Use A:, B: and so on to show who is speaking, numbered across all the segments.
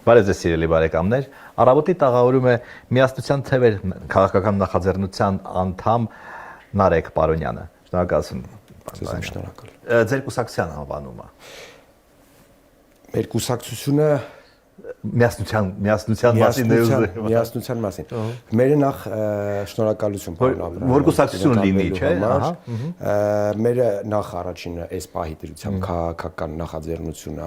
A: Բարև ձեզ սիրելի բարեկամներ, առավոտի տաղավարում է միասնության թևեր քաղաքական նախաձեռնության անդամ Նարեկ Պարոնյանը։ Շնորհակալություն։
B: Շնորհակալ։
A: Ձեր կուսակցության անվանումը։
B: Մեր կուսակցությունը
A: միասնության
B: մասին։ Մերը նախ շնորհակալություն պարոն Աբրահամյան։
A: Որ կուսակցություն լինի, չէ՞։
B: Մերը նախ առաջինը այս պահի դրությամբ քաղաքական նախաձեռնությունն է,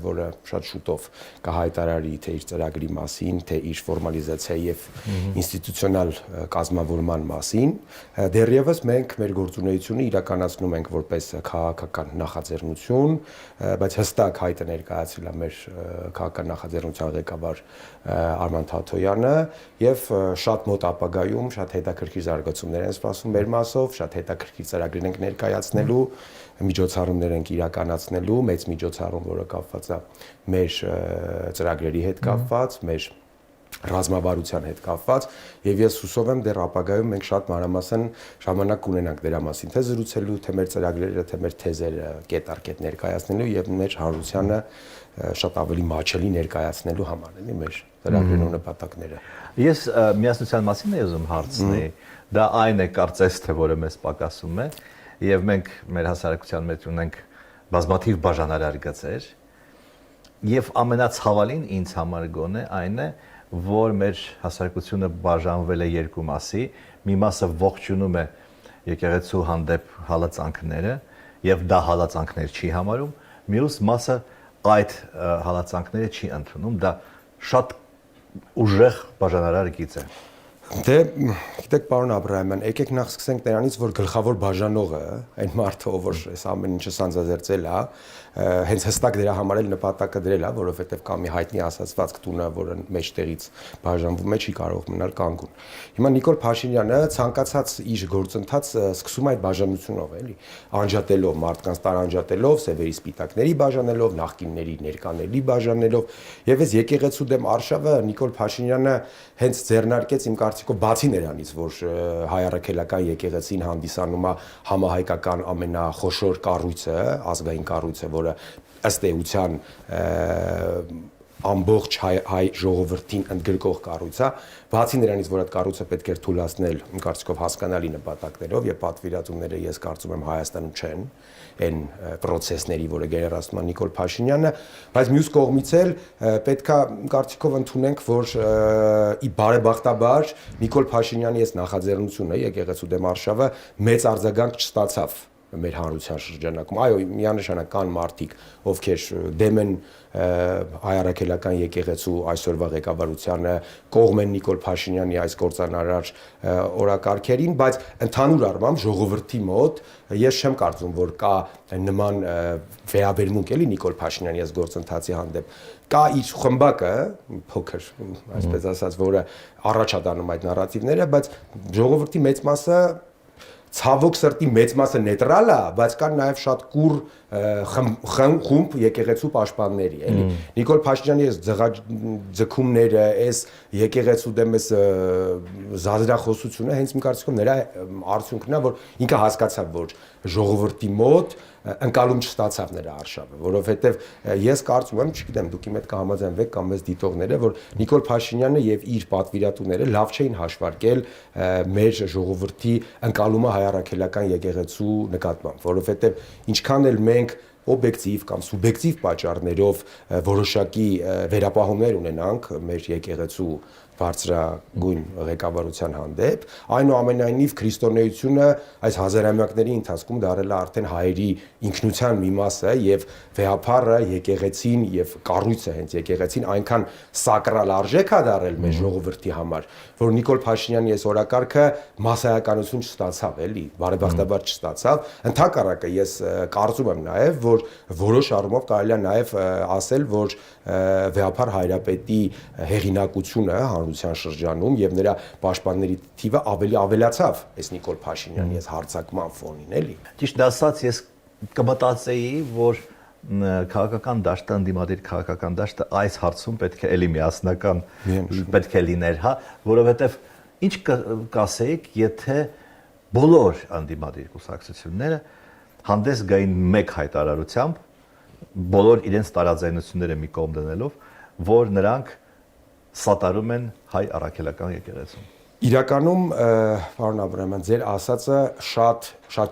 B: որը շատ շուտով կհայտարարի թե իր ծրագրի մասին, թե իր ֆորմալիզացիայի եւ ինստիտուցիոնալ կազմավորման մասին։ Դեռևս մենք մեր գործունեությունը իրականացնում ենք որպես քաղաքական նախաձեռնություն, բայց հստակ հայտը ներկայացրել է մեր քաղաքական նախաձեռնության ղեկավար Արման Թաթոյանը եւ շատ մոտ ապագայում շատ հետաքրքիր զարգացումներ են սպասվում մեր մասով, շատ հետաքրքիր ծրագրեր ենք ներկայացնելու, միջոցառումներ ենք իրականացնելու, մեծ միջոցառում, որը կապված է մեր ծրագրերի հետ կապված, մեր ռազմավարության հետ կապված եւ ես հուսով եմ դեռ ապագայում մենք շատ մանրամասն ժամանակ կունենանք դրա մասին թե զրուցելու, թե մեր ծրագրերը, թե մեր թեզերը կետ-առ-կետ ներկայացնելու եւ մեր հանրությանը շատ ավելի մաչելի ներկայացնելու համար էլի մեր ծրագրերն ու նպատակները։
A: Ես միասնության մասին եմ ուզում հարցնել, դա այն է կարծես թե որը մեզ պակասում է եւ մենք մեր հասարակության մեջ ունենք բազմաթիվ բաժանարար գծեր եւ ամենացավալին ինձ համար գոնե այն է որ մեր հասարակությունը բաժանվել է երկու մասի, մի մասը ողջունում է եկեղեցու հանդեպ հալածանքները եւ դա հալածանքներ չի համարում, մյուս մասը այդ հալածանքները չի ընդունում, դա շատ ուժեղ բաժանարար գիծ է։
B: Դե, գիտեք պարոն Աբրահամյան, եկեք նախ սկսենք նրանից, որ գլխավոր բաժանողը, այն մարդը, ով որ այս ամեն ինչը սանձազերծել է, հենց հստակ դրա համար էլ նպատակը դրել է, որովհետև կա մի հայտնի ասացվածք տունը, որը մեջտեղից բաժանվում է, չի կարող մնալ կանգուն։ Հիմա Նիկոլ Փաշինյանը ցանկացած իր գործընթաց սկսում այդ բաժանությունով, էլի, անջատելով մարդկանց տարանջատելով, սևերի սպիտակների բաժանելով, նախկինների ներկաների բաժանելով, եւ այս եկեղեցու դեմ արշավը Նիկոլ Փաշինյանը հենց ձեռնարկեց իմ կարծիքով բացի նրանից, որ հայ առաքելական եկեղեցին հանդիսանում է համահայկական ամենախոշոր կառույցը, ազգային կառույցը, որը ըստ էության ամբողջ հայ ժողովրդին ընդգրկող կառույց է, բացի նրանից, որ այդ կառույցը պետք է թույլատնել, իմ կարծիքով հասկանալի նպատակներով եւ պատվիրատուները ես կարծում եմ Հայաստանում չեն այն process-ների, որը գերարասնում է Նիկոլ Փաշինյանը, բայց մյուս կողմից էլ պետքա կարծիքով ընդունենք, որ ի բարեբախտաբար Նիկոլ Փաշինյանի այս նախաձեռնությունը եկեղեցու դեմ արշավը մեծ արձագանք չստացավ մեր հանրության շրջանակում։ Այո, միանշանակ կան մարդիկ, ովքեր դեմ են հայ առաքելական եկեղեցու այսօրվա ղեկավարությանը, կողմ են Նիկոլ Փաշինյանի այս կործանարար օրակարգերին, բայց ընդհանուր առմամբ ժողովրդի մոտ ես չեմ կարծում, որ կա նման վերաբերմունք էլի Նիկոլ Փաշինյանի այս գործընթացի հանդեպ։ Կա իր խմբակը, փոքր, այսպես ասած, որը առաջ է տանում այդ նարատիվները, բայց ժողովրդի մեծ մասը ցավոք սրտի մեծ մասը նեյտրալ է, բայց կան նաև շատ կուր խումբ եկեղեցու պաշտպանների, էլի։ Նիկոլ Փաշինյանի այս ձգումները, այս եկեղեցու դեմ այս զազրախոսությունը հենց իմ կարծիքով նրա արդյունքն է, որ ինքը հասկացավ, որ ժողովրդի մոտ ընկալում չստացավ նրա արշավը, որովհետև ես կարծում եմ, չգիտեմ, դուք իմ հետ կհամաձայնվեք կամ մեզ դիտողները, որ Նիկոլ Փաշինյանը եւ իր պատվիրատուները լավ չէին հաշվարկել մեր ժողովրդի ընկալումը հայ առաքելական եկեղեցու նկատմամբ, որովհետև ինչքան էլ մենք օբյեկտիվ կամ սուբյեկտիվ պատճառներով որոշակի վերապահումներ ունենանք մեր եկեղեցու բարձրագույն ղեկավարության հանդեպ, այնուամենայնիվ քրիստոնեությունը այս հազարամյակների ընթացքում դարել է արդեն հայերի ինքնության մի մասը եւ վեհապարը եկեղեցին եւ կառույցը հենց եկեղեցին այնքան սակրալ արժեք է դարել մեր ժողովրդի համար, որ Նիկոլ Փաշինյանի այս օրակարգը մասսայականություն չստացավ, էլի, բարեբախտաբար չստացավ։ Ընդհակառակը ես կարծում եմ նաեւ, որ որոշ առումով կարելի է նաեւ ասել, որ վեհապար Հայրապետի հեղինակությունը հանրության շրջանում եւ նրա պաշտպանների թիվը ավելի ավելացավ այս Նիկոլ Փաշինյանի այս հարձակման ֆոնին, էլի։
A: Ճիշտ ասած, ես կմտածեի, որ քաղաքական դաշտը, ընդդիմադիր քաղաքական դաշտը այս հարցում պետք է էլի միասնական պետք է լիներ, հա, որովհետեւ ինչ կասեիք, եթե բոլոր ընդդիմադիր կուսակցությունները հանդես գային մեկ հայտարարությամբ բոլոր իրենց տարաձայնությունները մի կողմ դնելով, որ նրանք սատարում են հայ առաքելական եկեղեցուն։
B: Իրականում, պարոն Աբրահամյան, ձեր ասածը շատ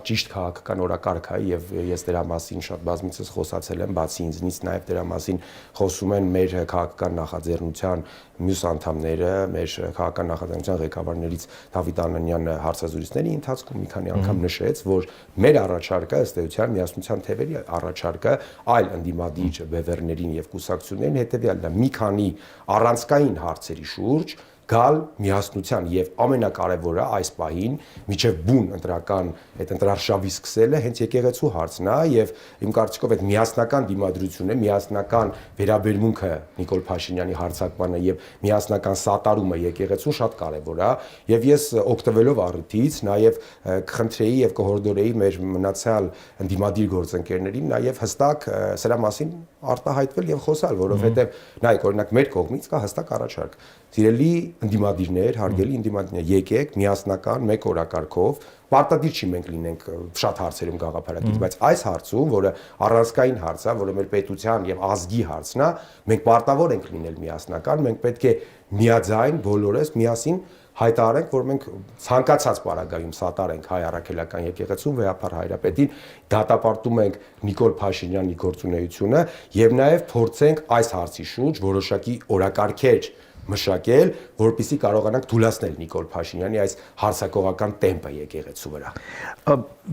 B: ճիշտ քաղաքական օրակարգ է եւ ես դրա մասին շատ բազմիցս խոսացել եմ, բացի ինձնից նաեւ դրա մասին խոսում են մեր քաղաքական նախաձեռնության մյուս անդամները, մեր քաղաքական նախաձեռնության ղեկավարներից Դավիթ Անանյանը հարցազրույցների ընթացքում մի քանի անգամ նշեց, որ մեր առաջարկը ըստ էության միասնության թևերի առաջարկը այլ ընդդիմադիր բևեռներին եւ կուսակցություններին հետեւյալն է՝ մի քանի առանցքային հարցերի շուրջ գալ միասնության եւ ամենակարևորը այս պահին միջև բուն ընտրական այդ ընտրարշավի սկսելը հենց եկեղեցու հարցն է եւ իմ կարծիքով այդ միասնական դիմադրությունը, միասնական վերաբերմունքը Նիկոլ Փաշինյանի հարձակմանը եւ միասնական սատարումը եկեղեցուն շատ կարևոր է եւ ես օգտվելով առիթից նաեւ կխնդրեի եւ կհորդորեի մեր մնացյալ ընդդիմադիր գործընկերներին նաեւ հստակ սրա մասին արտահայտվել եւ խոսալ, որովհետեւ նայեք, օրինակ մեր կողմից կա հստակ առաջարկ։ Սիրելի ընդդիմադիրներ, հարգելի ընդդիմադիրներ, եկեք միասնական մեկ օրակարգով, պարտադիր չի մենք լինենք շատ հարցերում գաղափարակից, բայց այս հարցում, որը առանցքային հարց է, որը մեր պետության եւ ազգի հարցն է, մենք պարտավոր ենք լինել միասնական, մենք պետք է միաձայն բոլորս միասին հայտարարենք, որ մենք ցանկացած պարագայում սատարենք հայ առաքելական եկեղեցուն, վեհապար հայրապետին, դատապարտում ենք Նիկոլ Փաշինյանի գործունեությունը եւ նաեւ փորձենք այս հարցի շուրջ որոշակի օրակարգեր մշակել, որպեսզի կարողանանք թույլատնել Նիկոլ Փաշինյանի այս հարցակողական տեմպը եկեղեցու վրա։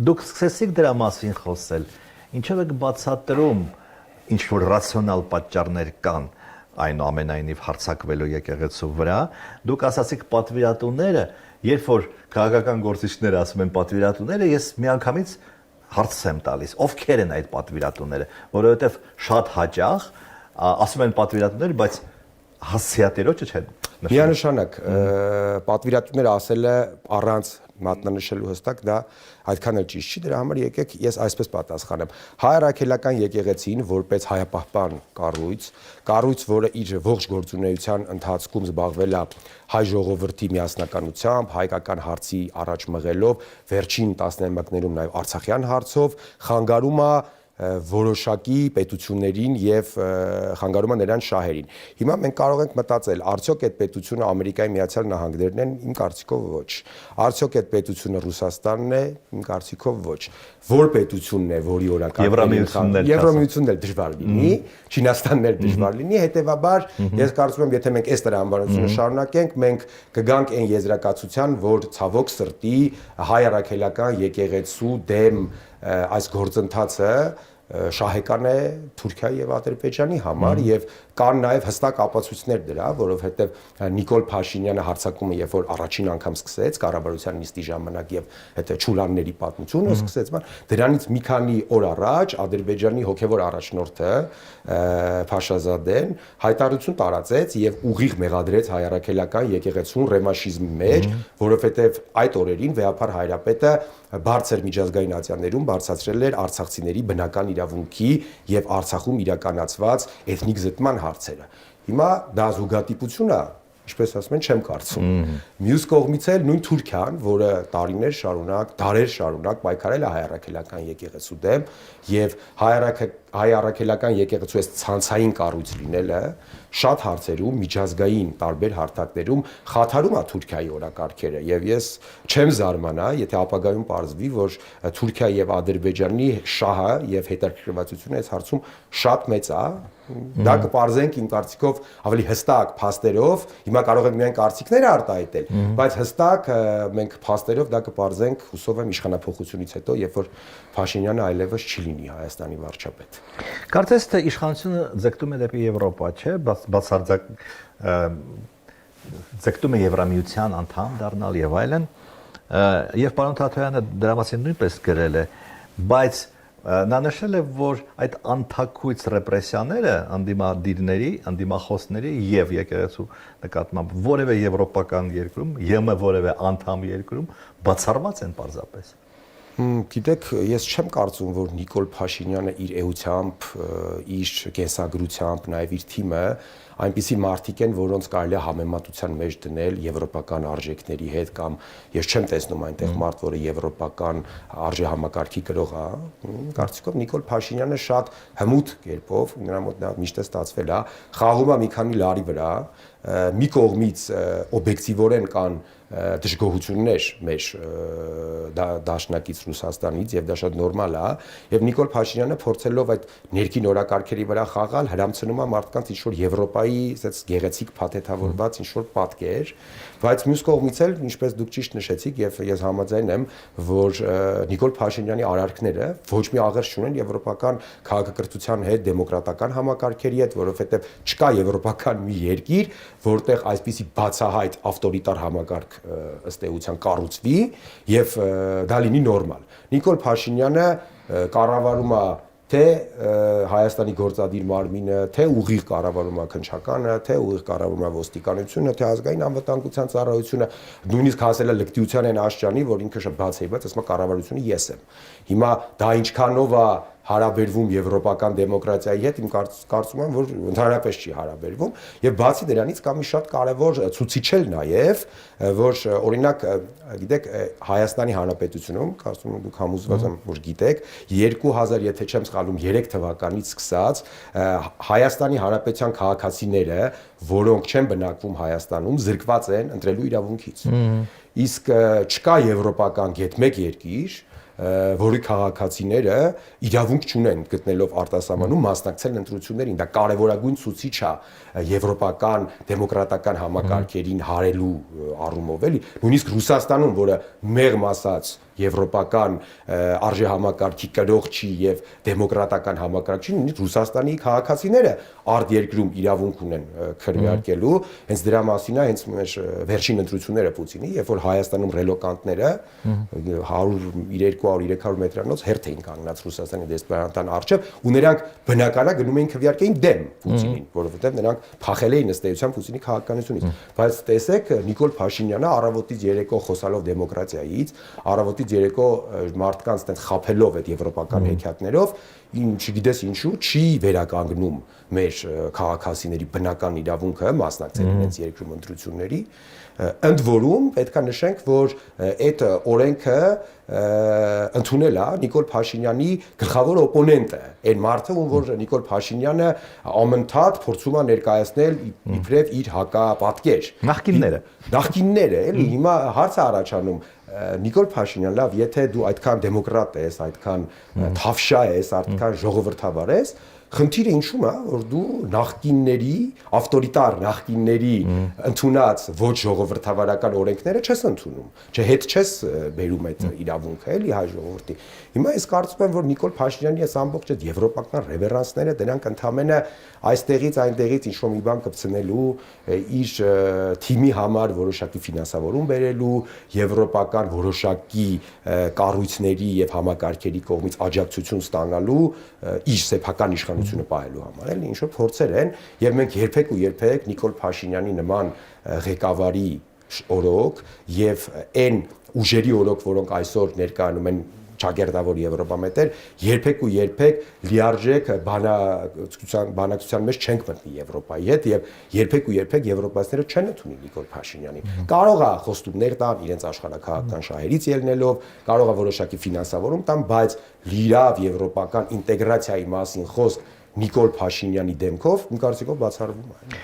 A: Դուք սկսեցիք դրա մասին խոսել։ Ինչով եք բացատրում ինչ որ ռացիոնալ պատճառներ կան այնուամենայնիվ հարձակվելու եկեղեցու վրա։ Դուք ասացիք պատվիրատուները, երբ որ քաղաքական գործիչները ասում են պատվիրատուները, ես միանգամից հարց եմ տալիս, ովքեր են այդ պատվիրատուները, որովհետև շատ հաճախ ասում են պատվիրատուներ, բայց հասցեատերոջը չեն նշում։
B: Միանշանակ պատվիրատուները ասելը առանց մատնանշելու հստակ դա այդքան էլ ճիշտ չի, դրա համար եկեք ես այսպես պատասխանեմ։ Հայ առաքելական եկեղեցին որպես հայապահպան կառույց, որը իր ողջ գործունեության ընթացքում զբաղվել է հայ ժողովրդի միասնականությամբ, հայկական հարցի առաջ մղելով, վերջին տասնամյակներում նաև Արցախյան հարցով, խանգարում է որոշակի պետություններին եւ խանգարումը նրանց շահերին։ Հիմա մենք կարող ենք մտածել, արդյոք այդ պետությունը Ամերիկայի Միացյալ Նահանգներն են, իմ կարծիքով ոչ։ Արդյոք այդ պետությունը Ռուսաստանն է, իմ կարծիքով ոչ։ Որ պետությունն է, որի օրակարգը Եվրամիությունն էլ դժվար լինի, Չինաստանն էլ դժվար լինի, հետեւաբար ես կարծում եմ, եթե մենք այս տրամաբանությունը շարունակենք, մենք կգանք այն եզրակացության, որ ցավոք սրտի հայ առաքելական եկեղեցու դեմ այս գործընթացը շահեկան է Թուրքիայի եւ Ադրբեջանի համար եւ կան նաեւ հստակ ապացույցներ դրա, որովհետեւ Նիկոլ Փաշինյանը հարձակումը երբ որ առաջին անգամ սկսեց կառավարության նիստի ժամանակ եւ այդ Չուլանների պատմությունը սկսեց, դրանից մի քանի օր առաջ Ադրբեջանի հոգեվոր առաջնորդը Փաշազադեն հայտարարություն տարածեց եւ ուղիղ մեղադրեց հայ առաքելական եկեղեցուն ռեմաշիզմի մեջ, որովհետեւ այդ օրերին վեհապար հայրապետը բարձր միջազգային ատյաններում բարձրացրել էր արցախցիների բնական իրավունքի եւ Արցախում իրականացված էթնիկ զտման հարցերը։ Հիմա դա զուգատիպություն է, ինչպես ասում են, չեմ կարծում։ Մյուս կողմից էլ նույն Թուրքիան, որը տարիներ շարունակ, դարեր շարունակ պայքարել է հայ առաքելական եկեղեցու դեմ եւ հայ առաքելական եկեղեցու այս ցանցային կառույց լինելը շատ հարցերում միջազգային տարբեր հարթակներում խաթարում է Թուրքիայի օրակարգերը եւ ես չեմ զարմանա, եթե ապագայում պարզվի, որ Թուրքիա եւ Ադրբեջանի շահը եւ հետաքրքրվածությունը այս հարցում շատ մեծ է։ Դա կպարզենք իմ կարծիքով ավելի հստակ փաստերով, հիմա կարող ենք միայն կարծիքներ արտահայտել, բայց հստակ մենք փաստերով դա կպարզենք, հուսով եմ իշխանափոխությունից հետո, երբ որ Փաշինյանը այլևս չի լինի Հայաստանի վարչապետ։
A: Կարծես թե իշխանությունը ձգտում է դեպի Եվրոպա, չէ՞, բացարձակ ձգտում է Եվրամիության անդամ դառնալ եւ այլն, եւ պարոն Թաթոյանը դրա մասին նույնպես գրել է, բայց նա նշել է, որ այդ անթակույց ռեպրեսիաները անդիմադիրների, անդիմախոսների եւ եկեղեցու նկատմամբ որևէ եվրոպական երկրում, ԵՄ որևէ անդամ երկրում բացառված են պարզապես։
B: Գիտեք, ես չեմ կարծում, որ Նիկոլ Փաշինյանը իր էությամբ, իր կենսագրությամբ, նաև իր թիմը այնպիսի մարդիկ են, որոնց կարելի է համեմատության մեջ դնել եվրոպական արժեքների հետ կամ ես չեմ տեսնում այնտեղ մարդ, որը եվրոպական արժեհամակարգի կրող է, կարծիքով Նիկոլ Փաշինյանը շատ հմուտ կերպով, նրա մոտ միշտ է ստացվել է, խաղում է մի քանի լարի վրա, մի կողմից օբյեկտիվորեն կան դժգոհություններ մեր դաշնակից Ռուսաստանից եւ դա շատ նորմալ է եւ Նիկոլ Փաշինյանը փորձելով այդ ներքին օրակարգերի վրա խաղալ հրամցնում է մարդկանց ինչ որ Եվրոպայի այսպես գեղեցիկ փաթեթավորված ինչ որ պատկեր, բայց մյուս կողմից էլ ինչպես դուք ճիշտ նշեցիք եւ ես համաձայն եմ, որ Նիկոլ Փաշինյանի արարքները ոչ մի աղերս չունեն եվրոպական քաղաքակրթության հետ, դեմոկրատական համակարգերի հետ, որովհետեւ չկա եվրոպական մի երկիր, որտեղ այսպիսի բացահայտ ավտորիտար համակարգ ըստ էության կառուցվի եւ դա լինի նորմալ։ Նիկոլ Փաշինյանը կառավարում է թե Հայաստանի գործադիր մարմինը, թե ուղիղ կառավարում է քննչականը, թե ուղիղ կառավարում է ոստիկանությունը, թե ազգային անվտանգության ծառայությունը, նույնիսկ հասել է լկտիության այն աշճանի, որ ինքը շատ բաց է, բայց ասում է կառավարությունը ես եմ։ Հիմա դա ինչքանով է հարաբերվում եվրոպական դեմոկրատիայի հետ, իմ կարծում եմ, որ ընդհանրապես չի հարաբերվում, եւ բացի դրանից կա մի շատ կարեւոր ցուցիչ էլ նաեւ, որ օրինակ, գիտեք, Հայաստանի Հանրապետությունում, կարծում եմ դուք համոզված եմ, որ գիտեք, 2000, եթե չեմ սխալվում, 3 թվականից սկսած Հայաստանի Հանրապետության քաղաքացիները, որոնք չեն բնակվում Հայաստանում, զրկված են ընտրելու իրավունքից։ Իսկ չկա եվրոպական գետ մեկ երկիր, որի քաղաքացիները իրավունք չունեն գտնելով արտասահմանում մասնակցել ընտրություններին, դա կարևորագույն ցուցիչ է եվրոպական դեմոկրատական համակարգերին հարելու առումով, էլի, նույնիսկ Ռուսաստանում, որը մեղմ ասած եվրոպական արժեհամակարգի կրող չի եւ դեմոկրատական համակարգ չի, նույնիսկ Ռուսաստանի քաղաքացիները արտերկրում իրավունք ունեն քրեարկելու, հենց դրա մասին է հենց մեր վերջին ընտրությունները Պուտինի, երբ որ Հայաստանում ռելոկանտները 100-200-300 մետրանոց հերթ էին կանգնած Ռուսաստանի դեսպանատան առջև ու նրանք բնական է գնում էին քվեարկեին դեմ Պուտինին, որովհետեւ նրանք փախել էին ըստ էության Պուտինի քաղաքականությունից, բայց տեսեք Նիկոլ Փաշինյանը առավոտից երեկո խոսալով դեմոկրատիայից, առավոտից երեկո մարդկանց տենց խափելով այդ եվրոպական հեքիաթներով, չգիտես ինչու չի վերականգնում մեր քաղաքացիների բնական իրավունքը մասնակցել իրենց երկրում ընտրությունների, ընդ որում պետք է նշենք, որ այդ օրենքը ընդունել է Նիկոլ Փաշինյանի գլխավոր օպոնենտը, այն մարդը, ում որ Նիկոլ Փաշինյանը ամենթադ փորձում է ներկայացնել իբրև իր հակապատկեր։ Նախկինները, էլի, հիմա հարց է առաջանում Նիկոլ Փաշինյան, լավ, եթե դու այդքան դեմոկրատ ես, այդքան թավշա ես, այդքան ժողովրդավար ես, խնդիրը ինչու՞մ է, որ դու նախկինների, ավտորիտար նախկինների ընդունած ոչ ժողովրդավարական օրենքները չես ընդունում, չէ, հետ չես բերում այդ իրավունքը, էլի հայ ժողովրդի։ Հիմա ես կարծում եմ, որ Նիկոլ Փաշինյանի այս ամբողջ այդ եվրոպական ռևերանսները դրանք ընդամենը այստեղից այնտեղից ինչ-որ մի բան կպցնելու, իր թիմի համար որոշակի ֆինանսավորում բերելու, եվրոպական որոշակի կառույցների եւ համակարգերի կողմից աջակցություն ստանալու, իր սեփական իշխանությունը պահելու համար, էլի ինչ որ փորձեր են, եւ մենք երբեք ու երբեք Նիկոլ Փաշինյանի նման ղեկավարի օրոք եւ այն ուժերի օրոք, որոնք այսօր ներկայանում են ճագերտավոր Եվրոպամետեր, երբեք ու երբեք լիարժեք բանակցության մեջ չենք մտնի Եվրոպայի հետ եւ երբեք ու երբեք եվրոպացիները չեն ընդունի Նիկոլ Փաշինյանին։ Կարող է խոստումներ տան իրենց աշխարհակահաղական շահերից ելնելով, կարող է որոշակի ֆինանսավորում տան, բայց լիիրավ եվրոպական ինտեգրացիայի մասին խոսք Նիկոլ Փաշինյանի դեմքով իմ կարծիքով բացառվում է։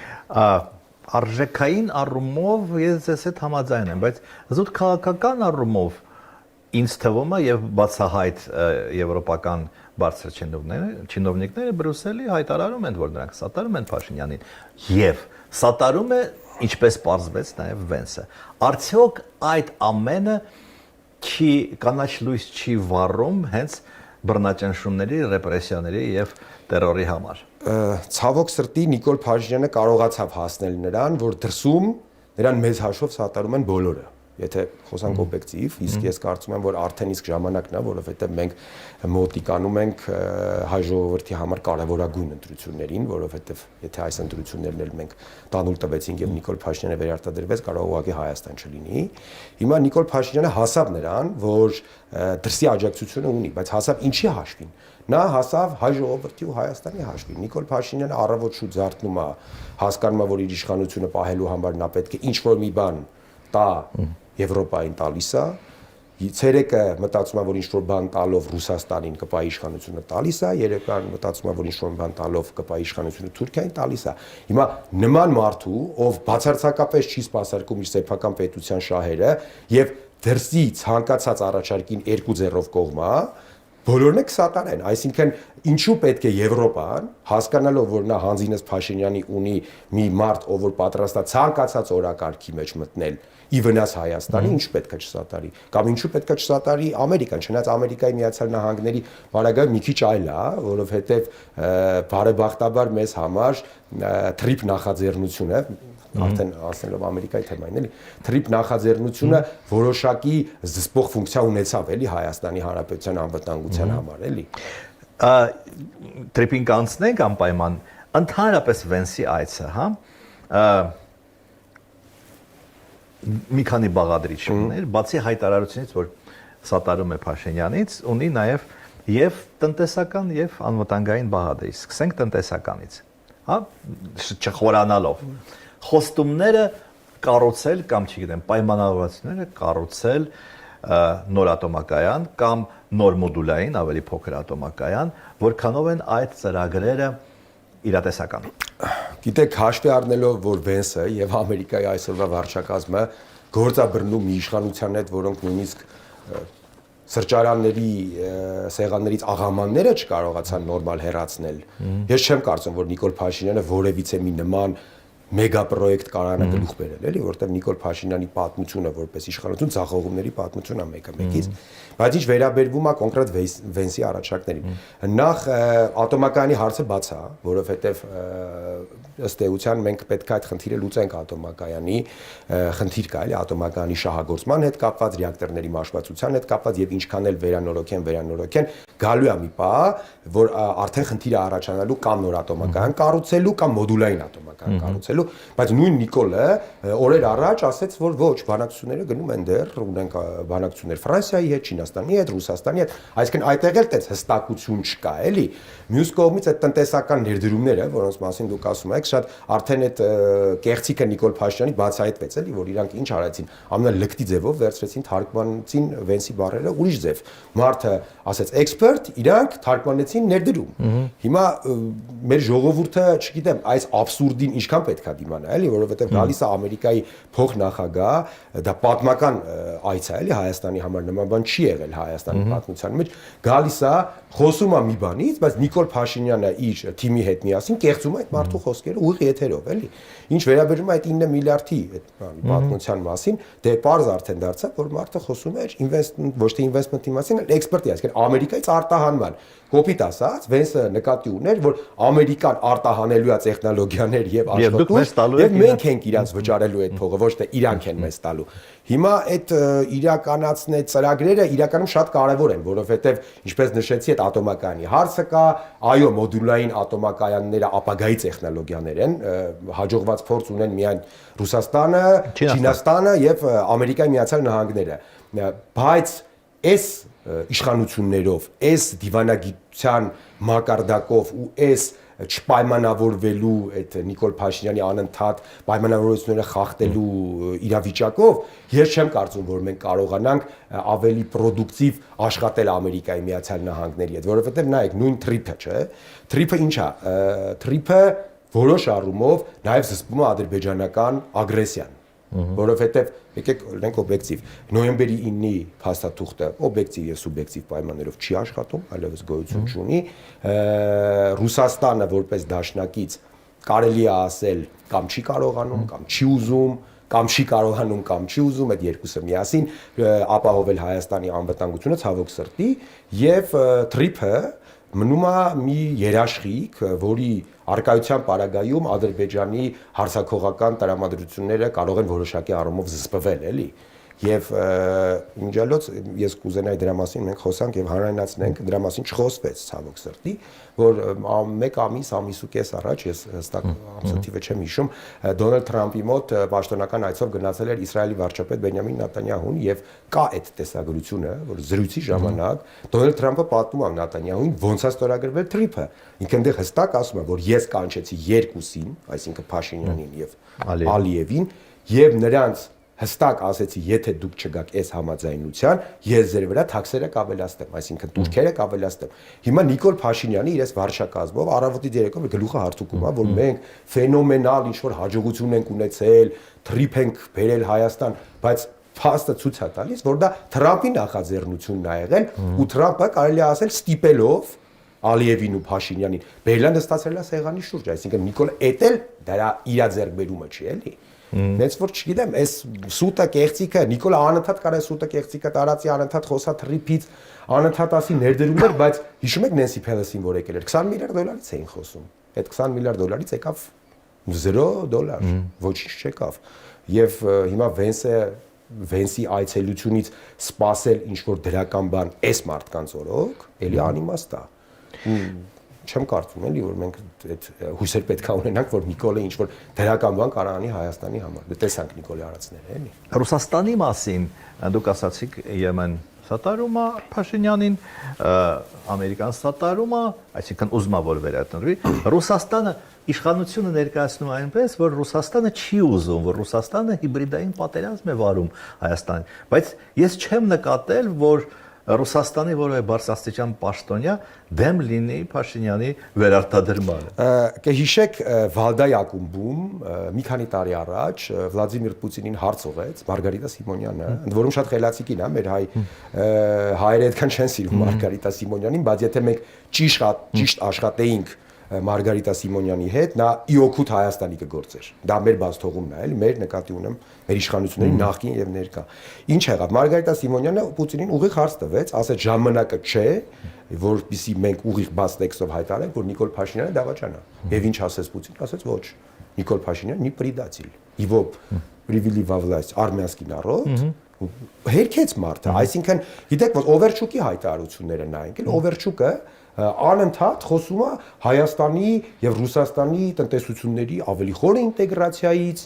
A: Արժեքային առումով ես ձեզ հետ համաձայն եմ, բայց զուտ քաղաքական առումով ինձ թվում է եւ բացահայտ եվրոպական բարձր չինովնիկները Բրյուսելի հայտարարում են, որ նրանք սատարում են Փաշինյանին եւ սատարում է, ինչպես պարզվեց, նաեւ Վենսը։ Արդյոք այդ ամենը չի կանաչ լույս չի վառում հենց բռնաճնշումների, ռեպրեսիաների եւ տերորի համար։
B: Ցավոք սրտի Նիկոլ Փաշինյանը կարողացավ հասնել նրան, որ դրսում նրան մեծ հաշվով սատարում են բոլորը։ եթե խոսանք օբյեկտիվ, իսկ ես կարծում եմ, որ արդեն իսկ ժամանակն է, որովհետև մենք մոտիկանում ենք հայ ժողովրդի համար կարևորագույն ընտրություններին, որովհետև եթե այս ընտրություններն էլ մենք տանուլ տվեցինք եւ Նիկոլ Փաշինյանը վերարտադրվեց, կարող ուղղակի Հայաստան չլինի։ Հիմա Նիկոլ Փաշինյանը հասավ նրան, որ դրսի աջակցությունը ունի, բայց հասավ ինչի հաշվին։ Նա հասավ հայ ժողովրդի ու Հայաստանի հաշվին։ Նիկոլ Փաշինյանը առավոտ շուտ զարթնում է, հասկանում է, որ իր իշխանությունը պահելու համար նա պետք է ինչ-որ մի բան տա Եվրոպային տալիս է, ցերեկը մտածում է, որ ինչ-որ բան տալով Ռուսաստանին կպահի իշխանությունը տալիս է, երեկոյան մտածում է, որ ինչ-որ բան տալով կպահի իշխանությունը Թուրքիային տալիս է։ Հիմա նման մարդու, ով բացարձակապես չի սպասարկում իր սեփական պետության շահերը եւ դրսի ցանկացած առաջարկին երկու ձեռով կողմա, բոլորն է կսատարեն, այսինքն ինչու պետք է Եվրոպան, հասկանալով, որ նա Հանձինես Փաշինյանի ունի մի մարդ, ով որ պատրաստ է ցանկացած օրակարգի մեջ մտնել ի վնաս Հայաստանի, ինչու պետք է չսատարի, կամ ինչու պետք է չսատարի Ամերիկան, չնայած Ամերիկայի Միացյալ Նահանգների բարագայում մի քիչ այլ է, որովհետև բարեբախտաբար մեզ համար թրիփ նախաձեռնությունը արդեն ասելով Ամերիկայի թեմային էլի թրիփ նախաձեռնությունը որոշակի զսպող ֆունկցիա ունեցավ էլի Հայաստանի Հանրապետության անվտանգության համար էլի
A: թրիփին կանցնենք անպայման ընդհանրապես Վենսի այցը հա մի քանի բաղադրիչ ուներ բացի հայտարարությունից որ սատարում է Փաշինյանից ունի նաև եւ տնտեսական եւ անվտանգային բաղադրիչ սկսենք տնտեսականից հա չխորանալով խոստումները կառուցել կամ չգիտեմ պայմանավորվածությունները կառուցել նոր ատոմակայան կամ նոր մոդուլային ավելի փոքր ատոմակայան որքանով են այդ ծրագրերը իրատեսական
B: գիտեք հաշվի առնելով որ Վենսը եւ Ամերիկայի այսօրվա վարչակազմը գործաբռնում մի իշխանության հետ որոնք նույնիսկ սրճարանների սեղաններից աղամանները չկարողացան նորմալ հեռացնել ես չեմ կարծում որ Նիկոլ Փաշինյանը որևիցե մի նման մեգա պրոյեկտ կարողանա գլուխ բերել, էլի, որտեղ Նիկոլ Փաշինյանի պատմությունը որպես իշխանություն ցախողումների պատմությունն է մեկը մեկից, բայց ինչ վերաբերվում է կոնկրետ Վենսի առաջարկներին։ Նախ ատոմակայանի հարցը բաց է, որովհետև ըստ էության մենք պետք է այդ խնդիրը լուծենք ատոմակայանի խնդիր կա, էլի, ատոմակայանի շահագործման հետ կապված, ռեակտորների մաշվածության հետ կապված եւ ինչքան էլ վերանորոգեն, գալու է մի պահ, որ արդեն խնդիրը առաջանալու կամ նոր ատոմակայան կառուցելու կամ մոդուլային ատոմակայան կառուցելու բայց նույն Նիկոլը օրեր առաջ ասեց, որ ոչ, բանակցությունները գնում են դեռ, ունենք բանակցություններ Ֆրանսիայի հետ, Չինաստանի հետ, Ռուսաստանի հետ, այսինքն այդտեղ էլ տես հստակություն չկա, էլի։ Մյուս կողմից այդ տնտեսական ներդրումները, որոնց մասին դուք ասում եք, շատ արդեն այդ կեղծիքը Նիկոլ Փաշինյանի բացահայտվեց, էլի, որ իրանք ինչ արեցին, ամենալկտի ձևով վերցրեցին թարգմանեցին Վենսի բառերը ուրիշ ձև։ Մարդը ասեց էքսպերտ, իրանք թարգմանեցին ներդրում։ Հիմա մեր ժողովուրդը, չգիտեմ, այս աբսուրդին ինչքան պետք է դիմանա, էլի, որովհետև գալիս է Ամերիկայի փոխնախագահ, դա պատմական այց է, էլի, Հայաստանի համար նման բան չի եղել Հայաստանի պատմության մեջ, գալիս է, խոսում է մի բանից, բայց Նիկոլ Փաշինյանը իր թիմի հետ միասին կեղծում է այդ մարդու խոսքերը ուղիղ եթերով, էլի։ Ինչ վերաբերում է այդ 9 միլիարդի այդ պատմության մասին, դե պարզ արդեն դարձավ, որ մարդը խոսում էր ոչ թե ինվեստմենտի մասին, այլ էքսպերտի, այսինքն Ամերիկայից արտահանման։ Կոպիտ ասած, Վենսը նկատի ուներ, որ Ամերիկան արտահանելու է տեխնոլոգիաներ եւ աշխատուժ, եւ մենք ենք իրանց վճարելու այդ փողը, ոչ թե իրանք են մեզ տալու։ Հիմա այդ իրականացնած ծրագրերը իրականում շատ կարեւոր են, որովհետեւ ինչպես նշեցի, այդ ատոմակայանի հարցը կա, այո, մոդուլային ատոմակայանները ապագայի տեխնոլոգիաներ են, հաջողված փորձ ունեն միայն Ռուսաստանը, Չինաստանը եւ Ամերիկայի Միացյալ Նահանգները, բայց այս իշխանություններով, այս դիվանագիտության մակարդակով ու այս չպայմանավորվելու այդ Նիկոլ Փաշինյանի անընդհատ պայմանավորությունները խախտելու իրավիճակով ես չեմ կարծում որ մենք կարողանանք ավելի պրոդուկտիվ աշխատել Ամերիկայի Միացյալ Նահանգների հետ որովհետև նայեք նույն թրիփը չէ թրիփը ինչ է թրիփը որոշ առումով նաև զսպում է ադրբեջանական ագրեսիան որովհետև եկեք լինենք օբյեկտիվ նոյեմբերի 9-ի փաստաթուղթը օբյեկտիվ եւ սուբյեկտիվ պայմաններով չի աշխատում այլևս գոյություն չունի Ռուսաստանը որպես դաշնակից կարելի է ասել կամ չի կարողանում կամ չի ուզում կամ չի կարողանում կամ չի ուզում այդ երկուսը միասին ապահովել Հայաստանի անվտանգությունը ցավոք սրտի եւ թրիփը մնում է մի երաշխիք, որի արկայության պարագայում Ադրբեջանի հարցակողական տրամադրությունները կարող են որոշակի առումով զսպվել, էլի։ Եվ իմիջիալոց ես կուզենայի դրա մասին մենք խոսանք եւ հանրայնացնենք, դրա մասին չխոսվեց ցավոք սրտի, որ մեկ ամիս ու կես առաջ ես հստակ ամսաթիվը չեմ հիշում, Դոնալդ Թրամփի մոտ պաշտոնական այցով գնացել էր Իսրայելի վարչապետ Բենյամին Նեթանյահուն եւ կա այդ տեսագրությունը, որ զրույցի ժամանակ Դոնալդ Թրամփը պատմում է Նեթանյահուն ոնց է ստորագրվել թրիփը։ Ինքը այնտեղ հստակ ասում է, որ ես կանչեցի երկուսին, այսինքն Փաշինյանին եւ Ալիևին, եւ նրանց հստակ ասեցի, եթե դուք չգաք այս համաձայնության, ես ձեր վրա թաքսերը կավելացնեմ, այսինքն турքերը կավելացնեմ։ Հիմա Նիկոլ Փաշինյանը իր վարչակազմով առավոտի երեկո գլուխը հարթուկում է, որ մենք ֆենոմենալ ինչ-որ հաջողություն ենք ունեցել, թրիփ ենք բերել Հայաստան, բայց փաստը ցույց է տալիս, որ դա Թրամփի նախաձեռնությունն է եղել, ու Թրամփը կարելի է ասել ստիպելով Ալիևին ու Փաշինյանին բերելան նստացել է սեղանի շուրջ, այսինքն Նիկոլ էտել դա իր ձեռքբերումը չի, էլի։ Նենց որ չգիտեմ, այս սուտը կեղծիկը Նիկոլը անընդհատ կարա սուտը կեղծիկը տարածի, անընդհատ խոսա թրիփից, անընդհատ ասի ներդրումներ, բայց հիշում եք Նենսի Փելոսին որ եկել էր, 20 միլիարդ դոլարից էին խոսում։ Այդ 20 միլիարդ դոլարից եկավ $0, ոչինչ չեկավ։ Եվ հիմա Վենսի այցելությունից սпасել ինչ որ դրական բան այս մարդկանց օրոք, էլի անիմաստ է։ Չեմ կարծում էլի որ մենք այդ հույսեր պետք է ունենանք որ Նիկոլը ինչ որ դրական բան կարող անի Հայաստանի համար։ Դե տեսանք Նիկոլի արածները էլի։
A: Ռուսաստանի մասին դուք ասացիք Եմեն սատարում է Փաշինյանին, Ամերիկան սատարում է, այսինքն ուզում է որ վերատնվի։ Ռուսաստանը իշխանությունը ներկայացնում այնպես, որ Ռուսաստանը չի ուզում, որ Ռուսաստանը հիբրիդային պատերազմ է վարում Հայաստանին, բայց ես չեմ նկատել, որ Ռուսաստանի որևէ բարձրաստիճան պաշտոնյա դեմ լինի Փաշինյանի վերարտադրմանը։
B: Կհիշեք Վալդայ ակումբում մի քանի տարի առաջ Վլադիմիր Պուտինին հարց ուղեց Մարգարիտա Սիմոնյանը, ընդ որում շատ խելացի կին է, մեր հայերը այդքան չեն սիրում Մարգարիտա Սիմոնյանին, բայց եթե մենք ճիշտ աշխատեինք Մարգարիտա Սիմոնյանի հետ, նա իօքուտ Հայաստանի կգործեր։ Դա մեր բացթողումն է, էլի, մեր նկատի ունեմ, մեր իշխանությունների նախկին եւ ներկա։ Ինչ եղավ։ Մարգարիտա Սիմոնյանը Պուտինին ուղիղ հարց տվեց, ասեց ժամանակը չէ, որպեսզի մենք ուղիղ բաց տեքստով հայտարարենք, որ Նիկոլ Փաշինյանը դավաճան է։ Եվ ինչ ասեց Պուտինը, ասեց ոչ։ Նիկոլ Փաշինյանը не предатель. Его привели во власть армянский народ. Հերքեց մարդը, այսինքն գիտեք որ Օվերչուկի հայտարարությունները նայենք, Օվերչուկը անընդհատ խոսում է Հայաստանի եւ Ռուսաստանի տնտեսությունների ավելի խոր ինտեգրացիայից,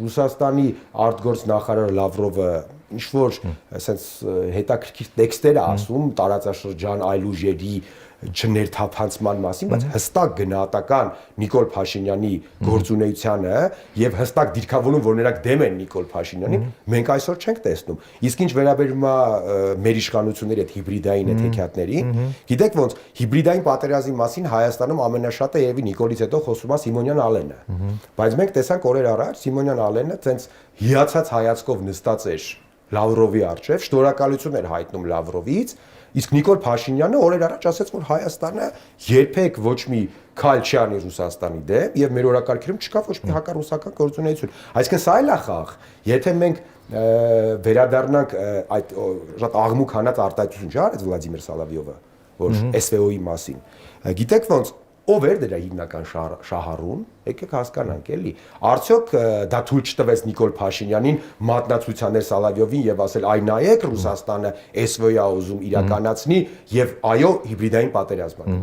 B: Ռուսաստանի արտգործնախարար Լավրովը ինչ որ ասենց հետաքրքիր տեքստեր է ասում տարածաշրջան այլ ուժերի չներթափանցման մասին, բայց հստակ գնահատական Նիկոլ Փաշինյանի գործունեությանը եւ հստակ դիրքավորում, որ նրանք դեմ են Նիկոլ Փաշինյանին, մենք այսօր չենք տեսնում։ Իսկ ինչ վերաբերում է մեր իշխանությունների այդ հիբրիդային այդ հեքիաթներին, գիտեք ոնց հիբրիդային պատերազմի մասին Հայաստանում ամենաշատը երևի Նիկոլից հետո խոսում է Սիմոնյան Ալենը։ Բայց մենք տեսանք օրեր առաջ Սիմոնյան Ալենը ցենց հիացած հայացքով նստած էր Լավրովի առջև, շնորհակալություն էր հայտնում Լավրովից, իսկ Նիկոլ Փաշինյանը օրեր առաջ ասաց, որ Հայաստանը երբեք ոչ մի քայլ չի անի Ռուսաստանի դեմ եւ մեր օրակարգերում չկա ոչ մի հակառուսական գործունեություն։ Այսինքն սա էլ է խաղ։ Եթե մենք վերադառնանք այդ շատ աղմուկ հանած արտահայտություն չարեց Վլադիմիր Սալավյովը, որ SVO-ի մասին։ Գիտեք ոնց ով էր դրա հիմնական շահառուն, եկեք հասկանանք էլի։ Արդյոք դա թույլ չտվեց Նիկոլ Փաշինյանին մատնացույցաներ Սալավյովին եւ ասել այ նայեք Ռուսաստանը SVO-ա ուզում իրականացնի եւ այո հիբրիդային պատերազմ ա։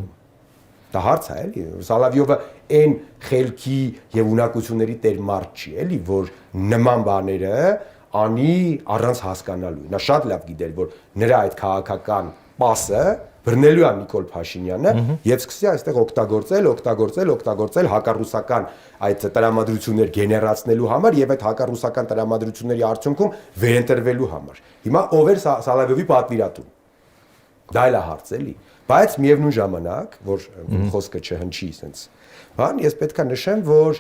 B: Դա հարց է էլի։ Սալավյովը այն խելքի եւ ունակությունների տեր մարդ չի էլի, որ նման բաները անի առանց հասկանալու։ Նա շատ լավ գիտեր, որ նրա այդ քաղաքական պասը բռնելու է Նիկոլ Փաշինյանը եւ սկսի այստեղ օգտագործել հակառուսական այդ տրամադրություններ գեներացնելու համար եւ այդ հակառուսական տրամադրությունների արդյունքում վերընտրվելու համար։ Հիմա ով էր Սալավյովի պատվիրատուն։ Դա էլ է հարց էլի։ Բայց միևնույն ժամանակ, որ խոսքը չհնչի sense բան, ես պետքա նշեմ, որ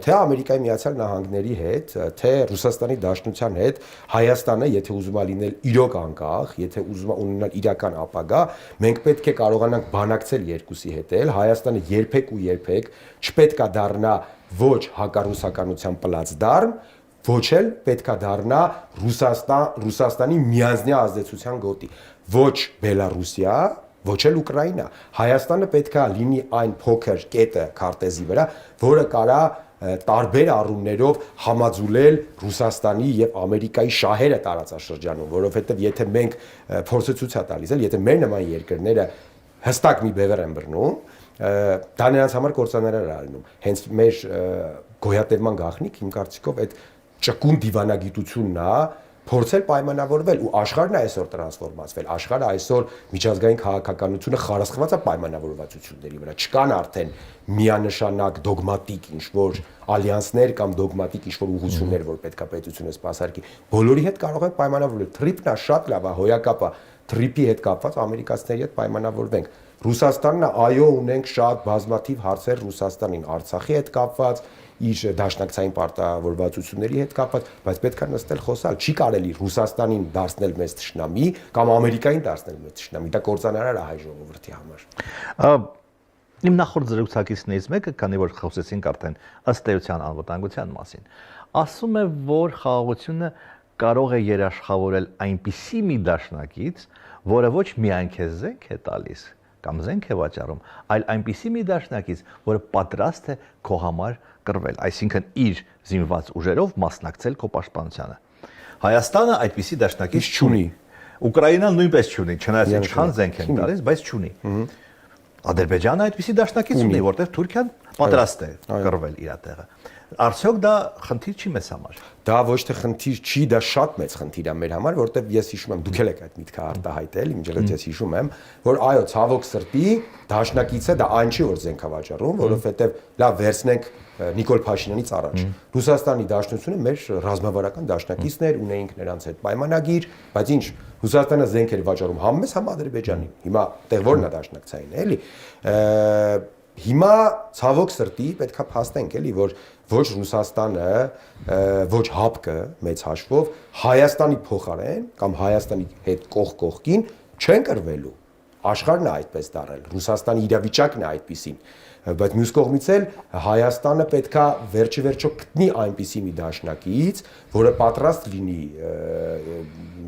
B: թե Ամերիկայի Միացյալ Նահանգների հետ, թե Ռուսաստանի Դաշնության հետ Հայաստանը, եթե ուզում է լինել իրոք անկախ, եթե ուզում է ունենալ իրական ապագա, մենք պետք է կարողանանք բանակցել երկուսի հետ էլ, Հայաստանը երբեք ու երբեք չպետք է դառնա ոչ հակառուսականության պլացդարմ, ոչ էլ պետք է դառնա Ռուսաստանի միանձնյա ազդեցության գոտի, ոչ Բելարուսիա, ոչ էլ Ուկրաինա։ Հայաստանը պետք է լինի այն փոքր կետը քարտեզի վրա, որը կարա տարբեր առումներով համաձուլել Ռուսաստանի եւ Ամերիկայի շահերը տարածաշրջանում, որովհետեւ եթե մենք փորձը ցույց է տալիս, եթե մեր նման երկրները հստակ մի բևեռ են բռնում, դա նրանց համար կործանարար է ալնում։ Հենց մեր գոյատևման գաղտնիք իմ կարծիքով այդ ճկուն դիվանագիտությունն է փորձել պայմանավորվել ու աշխարհն է այսօր տրանսֆորմացվել, աշխարհը այսօր միջազգային քաղաքականությունը խարսխված է պայմանավորվածությունների վրա, չկան արդեն միանշանակ դոգմատիկ ինչ-որ ալյանսներ կամ դոգմատիկ ինչ-որ ուղղություններ, որ պետքա պետությունը սպասարկի, բոլորի հետ կարող են պայմանավորվել, թրիպն է շատ լավ է, հոյակապ է, թրիպի հետ կապված ամերիկացիների հետ պայմանավորվենք, Ռուսաստանն այո ունենք շատ բազմաթիվ հարցեր Ռուսաստանին, Արցախի հետ կապված իր դաշնակցային պարտավորվածությունների հետ կապված, բայց պետք է նստել խոսալ, չի կարելի Ռուսաստանին դարձնել մեծ թշնամի կամ Ամերիկային դարձնել մեծ թշնամի, դա կործանարար է հայ ժողովրդի համար։
A: Իմ նախորդ զրուցակիցներից մեկը, քանի որ խոսեցինք արդեն ըստ էության անվտանգության մասին, ասում է, որ խաղաղությունը կարող է երաշխավորել այնպիսի մի դաշնակից, որը ոչ միայն քեզ զենք է տալիս կամ զենք է վաճառում, այլ այնպիսի մի դաշնակից, որը պատրաստ է քո համար կռվել, այսինքն իր զինված ուժերով մասնակցել քո պաշտպանությանը։ Հայաստանը այդպիսի դաշնակից չունի։ Ուկրաինան նույնպես չունի, չնայած ինչքան զենք են տալիս, բայց չունի։ Ադրբեջանը այդպիսի դաշնակից ունի, որտեղ Թուրքիան պատրաստ է կռվել իր տեղը։ Արդյոք դա խնդիր չի մեզ համար։
B: Դա ոչ թե խնդիր չի, դա շատ մեծ խնդիր է մեր համար, որտեղ ես հիշում եմ, դուք եք այդ միտքը արտահայտել, իմիջիայլոց ես հիշում եմ, որ այո, ցավոք սրտի դաշնակիցը դա այն չի, որ զենք է վաճառում, որովհետև լավ վերցնենք Նիկոլ Փաշինյանից առաջ։ Ռուսաստանի Դաշնությունը մեր ռազմավարական դաշնակիցն էր, ունեինք նրանց հետ պայմանագիր, բայց ինչ, Ռուսաստանը զենք էր վաճառում համ մեզ, համ Ադրբեջանին։ Հիմա տեղ որն է դաշնակցային, էլի։ Հիմա ցավոք սրտի պետքա փաստենք, էլի, որ ոչ Ռուսաստանը, ոչ ՀԱՊԿ-ը մեծ հաշվով Հայաստանի փոխարեն կամ Հայաստանի հետ կողք կողքին չեն կռվելու։ Աշխարհն է այդպես դարել, Ռուսաստանի իրավիճակն է այդպեսին, բայց մյուս կողմից էլ Հայաստանը պետքա վերջիվերջո գտնի այնպիսի մի դաշնակից, որը պատրաստ լինի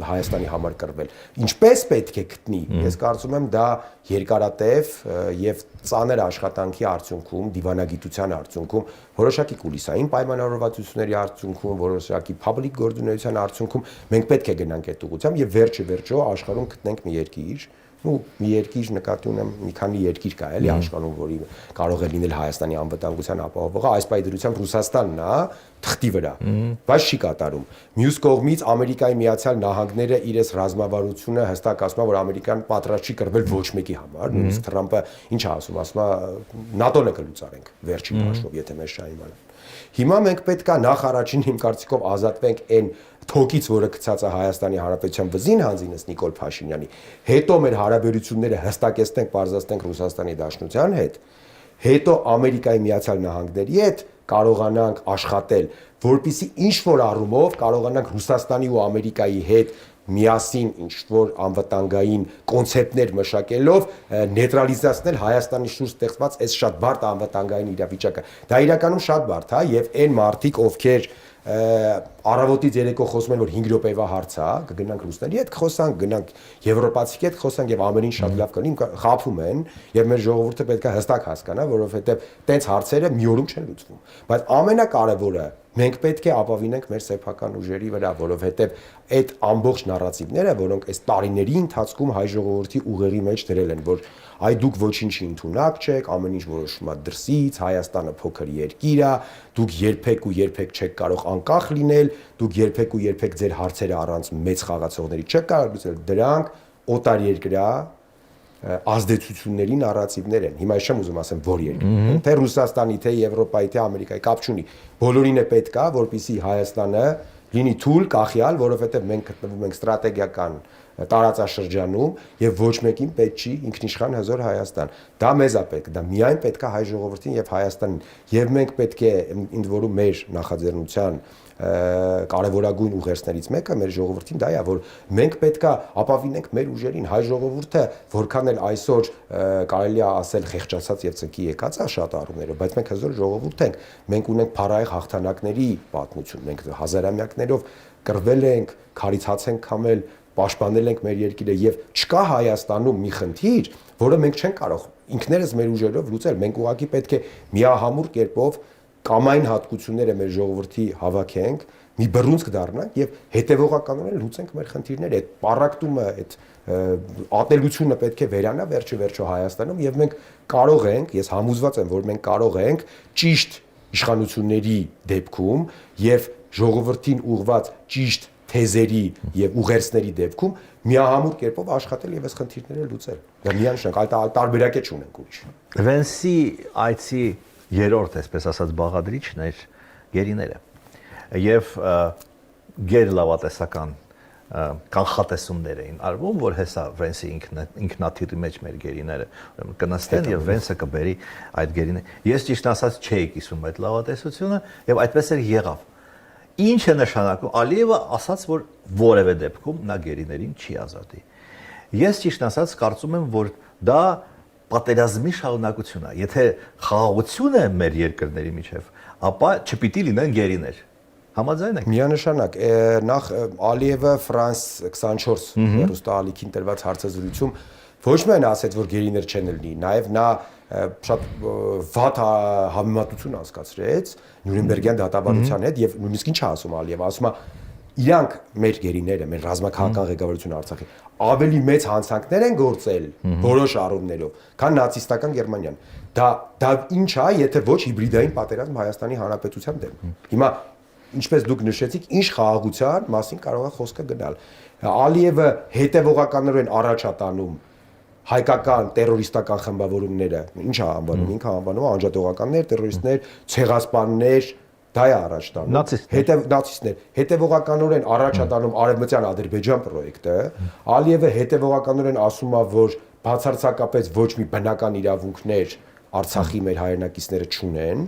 B: Հայաստանի համար կռվել։ Ինչպես պետք է գտնի, ես կարծում եմ դա երկարատև եւ ծանր աշխատանքի արդյունքում, դիվանագիտության արդյունքում, որոշակի կուլիսային պայմանավորվածությունների արդյունքում, որոշակի public գործունեության արդյունքում մենք պետք է գնանք այդ ուղղությամբ եւ վերջիվերջո աշխարհում գտնենք մի երկիր, մի երկիր նկատի ունեմ, մի քանի երկիր կա էլի աշխարհում, որի կարող է լինել Հայաստանի անվտանգության ապահովողը, այս պայմանությամբ Ռուսաստանն է թղթի վրա, բայց չի կատարում։ Մյուս կողմից Ամերիկայի Միացյալ Նահանգները իրենց ռազմավարությունը հստակ ասում է, որ Ամերիկան պատրաստ չի կռվել ոչ մեկի համար, նույնիսկ Թրամփը ինչ է ասում, ասում է ՆԱՏՕ-ն է կլուծարենք վերջին հաշվով, եթե մեր շահի մալը։ Հիմա մենք պետք է նախ առաջին իմ կարծիքով ազատվենք այն թոկից, որը գցած է Հայաստանի Հանրապետության վզին հանձինս Նիկոլ Փաշինյանի, հետո մեր հարաբերությունները հստակեցնենք, բարձրացնենք Ռուսաստանի Դաշնության հետ, հետո Ամերիկայի Միացյալ Նահանգների հետ կարողանանք աշխատել, որպեսզի ինչ-որ առումով կարողանանք Ռուսաստանի ու Ամերիկայի հետ միասին ինչ-որ անվտանգային կոնցեպտներ մշակելով նեյտրալիզացնել Հայաստանի շուրջ ստեղծված այս շատ բարդ անվտանգային իրավիճակը։ Դա իրականում շատ բարդ է եւ այն մարդիկ, ովքեր առավոտից երեկո խոսում են, որ 5 րոպեվա հարց է, կգնանք ռուսների հետ խոսանք, գնանք եվրոպացիքի հետ խոսանք եւ ամեն ինչ շատ լավ կլինի, խափում են եւ մեր ժողովուրդը պետք է հստակ հասկանա, որովհետեւ տենց հարցերը մի օրում չեն լուծվում։ Բայց ամենակարևորը մենք պետք է ապավինենք մեր սեփական ուժերի վրա, որովհետեւ այդ ամբողջ նարատիվները, որոնք այս տարիների ընթացքում հայ ժողովրդի ուղերի մեջ դրել են, որ այ դուք ոչինչի ընդունակ չեք, ամեն ինչ որոշվում է դրսից, Հայաստանը փոքր երկիր է, դուք երբեք ու երբեք չեք կարող անկախ լինել, դուք երբեք ու երբեք ձեր հարցերը առանց մեծ խաղացողների չեք կարող լուծել, դրանք օտարերկրյա ազդեցությունների նարատիվներ են։ Հիմա ես չեմ ուզում ասեմ որ երկրի, թե Ռուսաստանի, թե Եվրոպայի, թե Ամերիկայի, կապ չունի։ Բոլորին է պետք է, որպեսզի Հայաստանը լինի թույլ, կախյալ, որովհետև մենք գտնվում ենք ստրատեգիական տարածաշրջանում եւ ոչ մեկին պետք չի ինքնիշխան հզոր Հայաստան։ Դա մեզ է պետք, դա միայն պետք է հայ ժողովրդին եւ Հայաստանին։ Եվ մենք պետք է ինձ որում մեր նախաձեռնության կարևորագույն ուղերձներից մեկը մեր ժողովրդին դա է, որ մենք պետք է ապավինենք մեր ուժերին, հայ ժողովուրդը որքան էլ այսօր կարելի է ասել խեղճացած եւ ցնկի եկած է շատ առումներով, բայց մենք հզոր ժողովուրդ ենք, մենք ունենք փառահեղ հաղթանակների պատմություն, մենք հազարամյակներով կռվել ենք, քարից հաց ենք քամել, պաշտպանել ենք մեր երկիրը եւ չկա Հայաստանում մի խնդիր, որը մենք չենք կարող ինքներս մեր ուժերով լուծել, մենք ուղղակի պետք է միահամուռ կերպով կամային հատկությունները մեր ժողովրդի հավաքենք, մի բռունցք դառնանք եւ հետեւողականորեն լուծենք մեր խնդիրները։ Այդ պարակտումը, այդ ատելությունը պետք է վերանա վերջը Հայաստանում եւ մենք կարող ենք, ես համոզված եմ, որ մենք կարող ենք ճիշտ իշխանությունների դեպքում եւ ժողովրդին ուղղված ճիշտ թեզերի եւ ուղերձների դեպքում միահամուռ կերպով աշխատել եւ այս խնդիրները լուծել։ Դա միանշանակ այլ տարբերակ չունենք ուրիշ։
A: Վենսի այցի երրորդ, այսպես ասած, բաղադրիչն էր գերիները եւ գերլավատեսական կանխատեսումներ էին արվում, որ հեսա Վենսի ինքնաթիռի մեջ մեր գերիները կնստեն եւ Վենսը կբերի այդ գերիները։ Ես ճիշտ ասած չէի կիսում այդ լավատեսությունը եւ այդպես էր եղավ։ Ինչ է նշանակում Ալիևը ասաց, որ որևէ դեպքում նա գերիներին չի ազատի։ Ես ճիշտ ասած կարծում եմ, որ դա պատերազմի շարունակություն է։ Եթե խաղաղություն է մեր երկրների միջև, ապա չպիտի լինեն գերիներ։ Համաձայն եք։
B: Միանշանակ նախ Ալիևը Ֆրանս 24 հեռուստաալիքին տրված հարցազրույցում ոչ միայն ասեց, որ գերիներ չեն լինի, նաև նա շատ վատ համեմատություն անցկացրեց Նյուրնբերգյան դատավարության հետ եւ նույնիսկ ինչ ասում Ալիևը, ասում է իրանք մեր գերիները, մեր ռազմաքաղաքական ղեկավարությունը Արցախի ավելի մեծ հանցանքներ են գործել որոշ առումներով, քան նացիստական Գերմանիան։ Դա ինչ է, եթե ոչ հիբրիդային պատերազմ Հայաստանի Հանրապետության դեմ։ Հիմա ինչպես դուք նշեցիք, ինչ խաղաղության մասին կարող է խոսքը գնալ։ Ալիևը հետևողականորեն առաջ է տանում հայկական տերորիստական խմբավորումները, ինչ է անվանում, ինքը անվանում է անջատողականներ, տերորիստներ, ցեղասպաններ, դա է առաջ տանում։ Նացիստներ։ Հետևողականորեն առաջ է տանում Արևմտյան Ադրբեջան պրոյեկտը։ Ալիևը հետևողականորեն ասում է, որ բացարձակապես ոչ մի բնական իրավունքներ Արցախի մեր հայրենակիցները չունեն։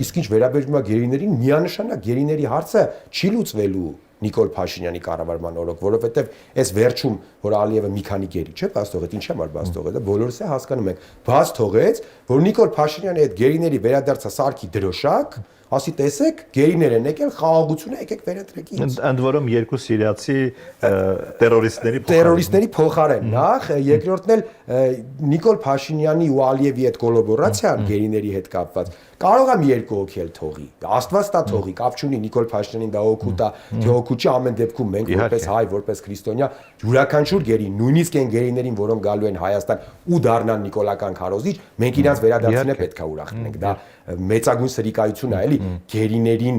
B: Իսկ ինչ վերաբերում է գերիներին, միանշանակ գերիների հարցը չի լուծվելու Նիկոլ Փաշինյանի կառավարման օրոք, որովհետև այս վերջում, որ Ալիևը մի քանի գերի չէ, բաց թողեց, ինչ համար բաց թողեց, բոլորս է հասկանում ենք, բաց թողեց, որ Նիկոլ Փաշինյանը այդ գերիների վերադարձա սարքի դրոշակ, ասի տեսեք, գերիներ են եկել, խաղաղությունը եկեք վերընտրեք ինձ։
A: Ընդ որում երկու սիրիացի
B: տերորիստների փոխարեն։ Նախ, երկրորդն էլ Նիկոլ Փաշինյանի ու Ալիևի այդ կոլաբորացիան գերիների հետ կապված կարող է մի երկու հոգի էլ թողի։ Աստված տա թողի, կապ չունի Նիկոլ Փաշինյանին դա օգուտ է, թե օգուտ չի, ամեն դեպքում մենք որպես հայ, որպես քրիստոնյա, յուրաքանչյուր գերի, նույնիսկ այն գերիներին, որոնք գալու են Հայաստան ու դառնան նիկոլական քարոզիչ, մենք իրաց վերադարձին պետք է ուրախ լինենք։ Դա մեծագույն սրիկայություն է, էլի, գերիներին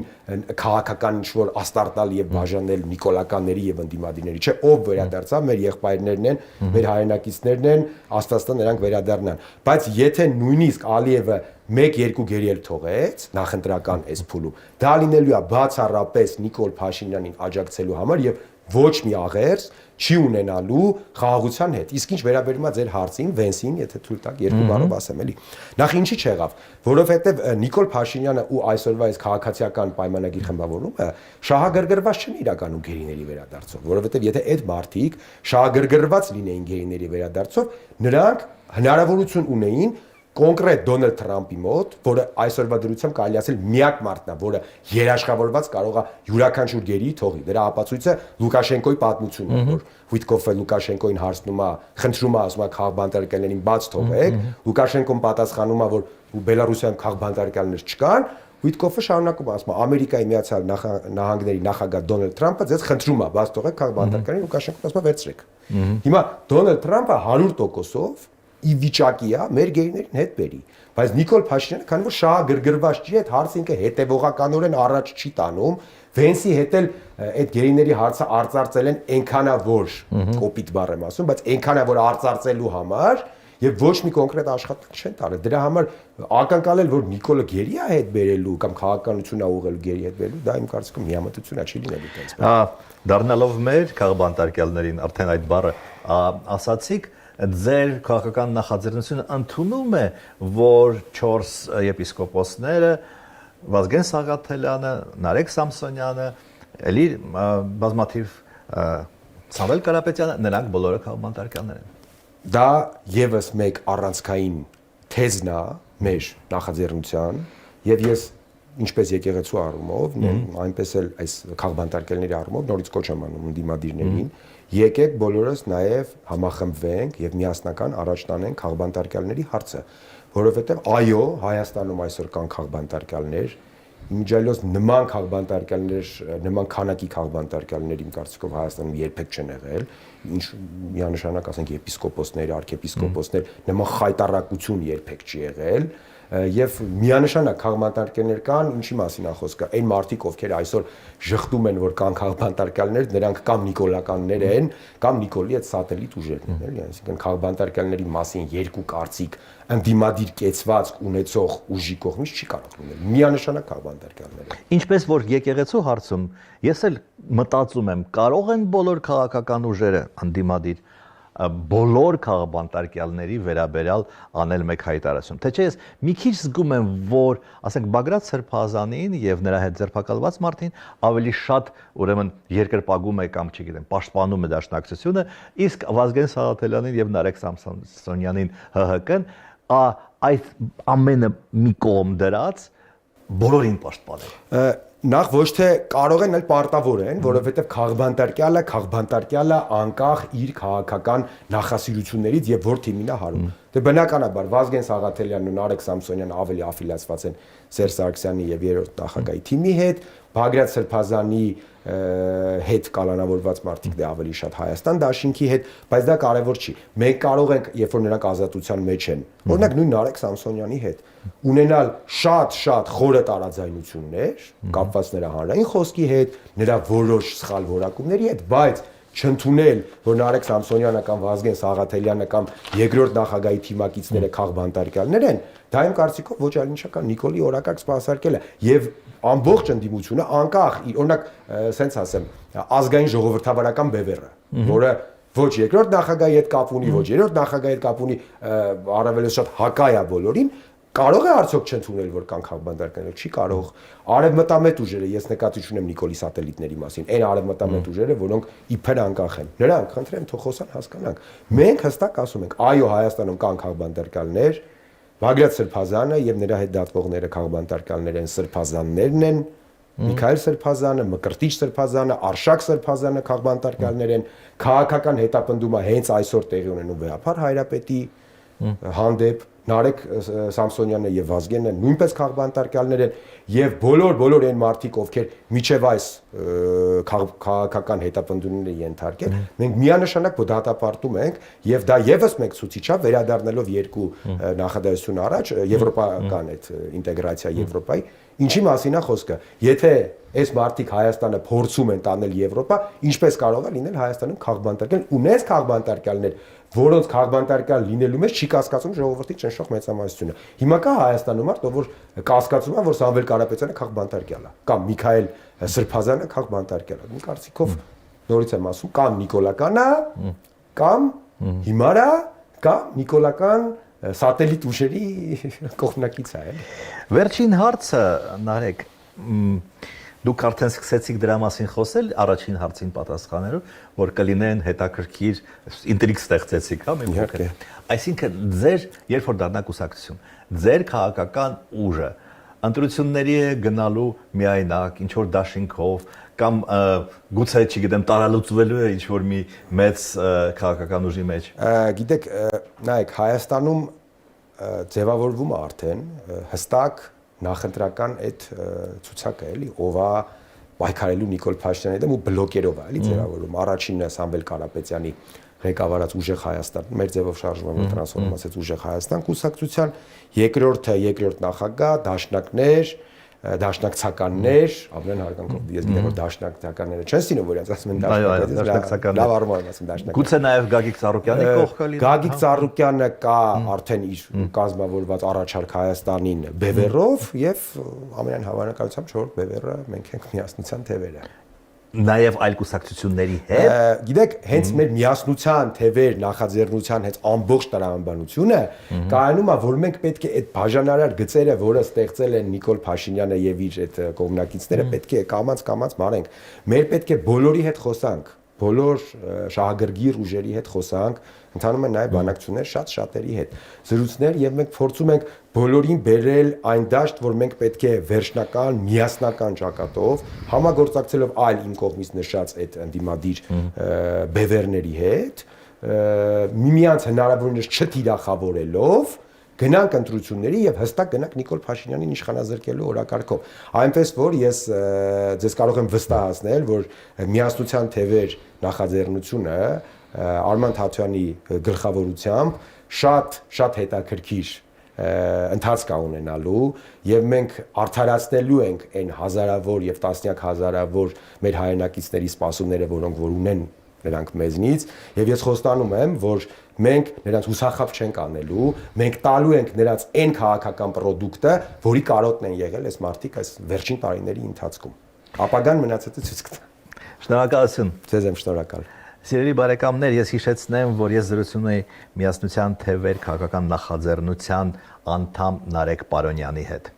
B: քաղաքական ինչ-որ աստարտալ եւ բաժանել նիկոլականների եւ ընդդիմադիրների, չէ, ով վերադարձավ, մեր եղբայրներն են, մեր հայրենակիցներն են, Աստված տա նրանք վերադառնան։ Բայց եթե նույնիսկ Ալիևը 1-2 գերի էլ թողեց նախընտրական այս փուլում, դա լինելու է բացառապես Նիկոլ Փաշինյանին աջակցելու համար եւ ոչ մի աղերս չի ունենալու խաղաղության հետ։ Իսկ ինչ վերաբերում է ձեր հարցին, Վենսին, եթե թույլ տաք երկու բառով ասեմ, էլի։ Նախ ինչի չեղավ, որովհետեւ Նիկոլ Փաշինյանը ու այսօրվա այս քաղաքացիական պայմանագիր խմբավորումը շահագրգռված չեն իրականում գերիների վերադարձով, որովհետեւ եթե այդ մարդիկ շահագրգռված լինեին գերիների վերադարձով, նրանք հնարավորություն ունեին կոնկրետ Դոնալդ Թրամփի մոտ, որը այսօրվա դրությամբ կարելի ասել միակ մարդն է, որը երաշխավորված կարող է յուրաքանչյուր գերի թողի։ Դրա ապացույցը Լուկաշենկոյի պատմությունն է, որ Վիտկոֆը Լուկաշենկոյին հարցնում է, խնդրում է, ասում է քաղաքբանտարկյալներին բաց թողեք, Լուկաշենկոն պատասխանում է, որ Բելարուսիայում քաղաքբանտարկյալներ չկան, Վիտկոֆը շարունակում է, ասում է Ամերիկայի Միացյալ Նահանգների նախագահ Դոնալդ Թրամփը ձեզ խնդրում է, բաց թողեք քաղաքբանտարկյալներին, Լուկաշենկոն ասում է վերցրեք։ Հիմա Դոնալդ Թրամփը 100%-ով ի վիճակի է մեր գերիներին հետ բերի, բայց Նիկոլ Փաշինյանը, քանի որ շահագրգռված չի, այդ հարցը ինքը հետևողականորեն առաջ չի տանում, Վենսի հետ էլ այդ գերիների հարցը արծարծել են այնքանավոր կոպիտ բառ եմ ասում, բայց այնքանավոր արծարծելու համար եւ ոչ մի կոնկրետ աշխատանք չեն տարել։ Դրա համար ակնկալել, որ Նիկոլը գերի է հետ բերելու կամ քաղաքականություն է ուղղելու գերի հետ բերելու, դա իմ կարծիքով միամտություն է, չի լինելու այդպես։
A: Դառնալով մեր քաղաքբանտարկյալներին արդեն այդ բառը ասացիք, ձեր քաղաքական նախաձեռնությունը ընդունում է, որ 4 եպիսկոպոսները Վազգեն Սաղաթելյանը, Նարեկ Սամսոնյանը, էլի բազմաթիվ Սամվել Կարապետյանը, նրանք բոլորը քաղաքբանտարկյալներ են։
B: Դա եւս մեկ առանցքային թեզն է մեր նախաձեռնության, եւ ես ինչպես եկեղեցու առումով, այնպես էլ այս քաղաքբանտարկյալների առումով նորից կոչ եմ անում ընդդիմադիրներին եկեք բոլորս նաև համախմբվենք եւ միասնական առաջ տանենք քաղբանտարկյալների հարցը, որովհետեւ այո, Հայաստանում այսօր կան քաղբանտարկյալներ, իմիջիայլոց նման քաղբանտարկյալներ, նման քանակի քաղբանտարկյալներ իմ կարծիքով Հայաստանում երբեք չեն եղել, ինչ միանշանակ ասենք եպիսկոպոսներ, արքեպիսկոպոսներ, նման խայտարակություն երբեք չի եղել, եւ միանշանակ քաղբանտարկյալներ կան, ինչի մասին է խոսքը, այն մարդիկ, ովքեր այսօր ժխտում են, որ կան քաղբանտարկյալներ, նրանք կամ նիկոլականներ են, կամ Նիկոլի այդ սատելիտ ուժերն են, էլի, այսինքն քաղբանտարկյալների մասին երկու կարծիք ընդդիմադիր կեցվածք ունեցող ուժի կողմից չի կարող լինել։ Միանշանակ քաղբանտարկյալներ։
A: Ինչպես որ եկեղեցու հարցում, ես էլ մտածում եմ, կարող են բոլոր քաղաքական ուժերը ընդդիմադիր բոլոր քաղբանտարկյալների վերաբերյալ անել մեկ հայտարարություն։ Թե չէ ես մի քիչ զգում եմ, որ, ասենք, Բագրատ Սրբազանին եւ նրա հետ ձերբակալված մարդին ավելի շատ ուրեմն երկրպագում է կամ, չգիտեմ, պաշտպանում է դաշնակցությունը, իսկ Վազգեն Սաղաթելյանին եւ Նարեկ Սամսոնյանին ՀՀԿ-ն այդ ամենը մի կողմ դրած բոլորին պաշտպանել։
B: Նախ ոչ թե կարող են, այլ պարտավոր են, որովհետև քաղբանտարկյալը անկախ իր քաղաքական նախասիրություններից եւ որ թիմին է հարում։ Դե բնականաբար Վազգեն Սաղաթելյանն ու Նարեկ Սամսոնյանը ավելի աֆիլիացված են Սերժ Սարգսյանի եւ երրորդ նախագահի թիմի հետ, Բագրատ Սրբազանի հետ կալանավորված մարդիկ դե ավելի շատ Հայաստան դաշինքի հետ, բայց դա կարևոր չի։ Մենք կարող ենք, երբ որ նրանք ազատության մեջ են, օրինակ նույն Նարեկ Սամսոնյանի հետ ունենալ շատ խորը տարաձայնություններ, կապված նրա հանրային խոսքի հետ, նրա որոշ սխալ որակումների հետ, բայց չընդունել, որ Նարեկ Սամսոնյանը կամ Վազգեն Սաղաթելյանը կամ երկրորդ նախագահի թիմակիցները քաղբանտարկյալներ են, դա իմ կարծիքով ոչ այլ ինչ կա Նիկոլի օրակարգ սպասարկելը եւ ամբողջ ընդդիմությունը անկախ, օրինակ, սենց ասեմ, ազգային ժողովրդավարական բևեռը, որը ոչ երկրորդ նախագահի հետ կապ ունի, ոչ երրորդ նախագահի հետ կապ ունի, առավելից շատ հակայա բոլորին, կարող է արդյոք չընդունել, որ կան քաղբանտարկյալներ, չի կարող։ Արևմտամետ ուժերը, ես նկատի չունեմ Նիկոլի սատելիտների մասին, այն արևմտամետ ուժերը, որոնք իբր անկախ են։ Նրանք խնդրեմ թող խոսան, հասկանանք։ Մենք հստակ ասում ենք, այո, Հայաստանում կան քաղբանտարկյալներ, Բագրատ Սրբազանը եւ նրա հետ դատվողները քաղբանտարկյալներ են, Սրբազաններն են, Միքայել Սրբազանը, Մկրտիչ Սրբազանը, Արշակ Սրբազանը քաղբանտարկյալներ են, քաղաքական հետապնդումը հենց այսօր տեղի ունենում Վեհապար Հայրապետի հանդեպ Նարեկ Սամսոնյանը եւ Վազգենը նույնպես քաղբանտարկյալներ են եւ բոլոր այն մարդիկ, ովքեր միջև այս քաղաքական հետապնդումները ենթարկել, մենք միանշանակ դատապարտում ենք եւ դա եւս մեկ ցուցիչ է վերադառնալով երկու նախադասություն առաջ եվրոպական այդ ինտեգրացիա Եվրոպայի, ինչի մասին է խոսքը։ Եթե այս մարդիկ Հայաստանը փորձում են տանել Եվրոպա, ինչպես կարող է լինել Հայաստանում քաղբանտարկյալ, ունես քաղբանտարկյալներ, որոնց քաղբանտարկյալ լինելու մեջ չի կասկածում ժողովրդի ճնշող մեծամասնությունը։ Հիմա կա Հայաստանում մարդ, որ կասկածում է, որ Սամվել Կարապետյանը քաղբանտարկյալ է, կամ Միքայել Սրբազանը քաղբանտարկյալ է։ Իմ կարծիքով նորից եմ ասում, կամ նիկոլականը, կամ հիմարա, կամ նիկոլական սատելիտ ուժերի կողմնակից է։
A: Վերջին հարցը, Նարեկ, դուք արդեն սկսեցիք դրա մասին խոսել առաջին հարցին պատասխանելով, որ կլինեն հետաքրքիր ինտրիգ ստեղծեցիք, հա, մի փոքր։ Այսինքն ձեր, երբ որ դառնաք կուսակցություն, ձեր քաղաքական ուժը ընտրությունների է գնալու միայնակ, ինչ որ դաշինքով կամ գուցե, չգիտեմ, տարալուծվելու է ինչ որ մի մեծ քաղաքական ուժի մեջ։
B: Գիտեք, նայեք, Հայաստանում ձևավորվում է արդեն հստակ նախընտրական այդ ցուցակը էլի, ով է պայքարելու Նիկոլ Փաշինյանի դեմ ու բլոկերով է էլի ձևավորում։ Առաջինը Սամվել Կարապետյանի ղեկավարած Ուժեղ Հայաստան, մեր ձևով շարժվում է տրանսֆորմացիաց Ուժեղ Հայաստան կուսակցության, երկրորդը երկրորդ նախագահ, դաշնակներ, դաշնակցականներ, ամեն հարգանքով ես գիտեմ որ դաշնակցականները չեն սիրում որ ասում են դաշնակցականներ, լավ առումով եմ ասում դաշնակցականներ։ Գուցե
A: նաև Գագիկ Ծառուկյանի կողքը լինի։
B: Գագիկ Ծառուկյանը կա արդեն իր կազմավորված առաջարկ Հայաստանին բևեռով եւ ամենայն հավանականությամբ չորրորդ բևեռը մենք ենք միասնության թևերը։
A: Նաև այլ կուսակցությունների հետ։
B: Գիտեք, հենց մեր միասնության թևեր նախաձեռնության հենց ամբողջ տրամաբանությունը կայանում է, որ մենք պետք է այդ բաժանարար գծերը, որը ստեղծել են Նիկոլ Փաշինյանը եւ իր այդ կողմնակիցները, պետք է կամած մարենք։ Մեր պետք է բոլորի հետ խոսանք, բոլոր շահագրգիռ ուժերի հետ խոսանք, ընթանում են նաև բանակցություններ շատերի հետ։ Զրույցներ եւ մենք փորձում ենք բոլորին բերել այն դաշտ, որ մենք պետք է վերջնական, միասնական ճակատով համագործակցելով այլ իմ կողմից նշած այդ ընդդիմադիր բևերների հետ, միմյանց հնարավորինս չթիրախավորելով գնանք ընտրությունների եւ հստակ գնանք Նիկոլ Փաշինյանին իշխանազրկելու օրակարգով։ Այնպես որ ես ձեզ կարող եմ վստահացնել, որ միասնության թևեր նախաձեռնությունը Արման Թաթյանի գլխավորությամբ շատ հետաքրքիր ընթացք ունենալու եւ մենք արդարացնելու ենք այն հազարավոր եւ տասնյակ հազարավոր մեր հայրենակիցների սպասումները, որոնք որ ունեն նրանք մեզնից եւ ես խոստանում եմ, որ մենք նրանց հուսախաբ չենք անելու, մենք տալու ենք նրանց այն քաղաքական պրոդուկտը, որի կարոտն են եղել այս մարդիկ այս վերջին տարիների ընթացքում։ Ապագան մնացածը ցույց կտա։
A: Շնորհակալություն։
B: Ձեզ եմ շնորհակալ։
A: Սիրելի բարեկամներ, ես հիշեցնեմ, որ ես զրուցում եի Միասնության թևեր քաղաքական նախաձեռնության անդամ Նարեկ Պարոնյանի հետ։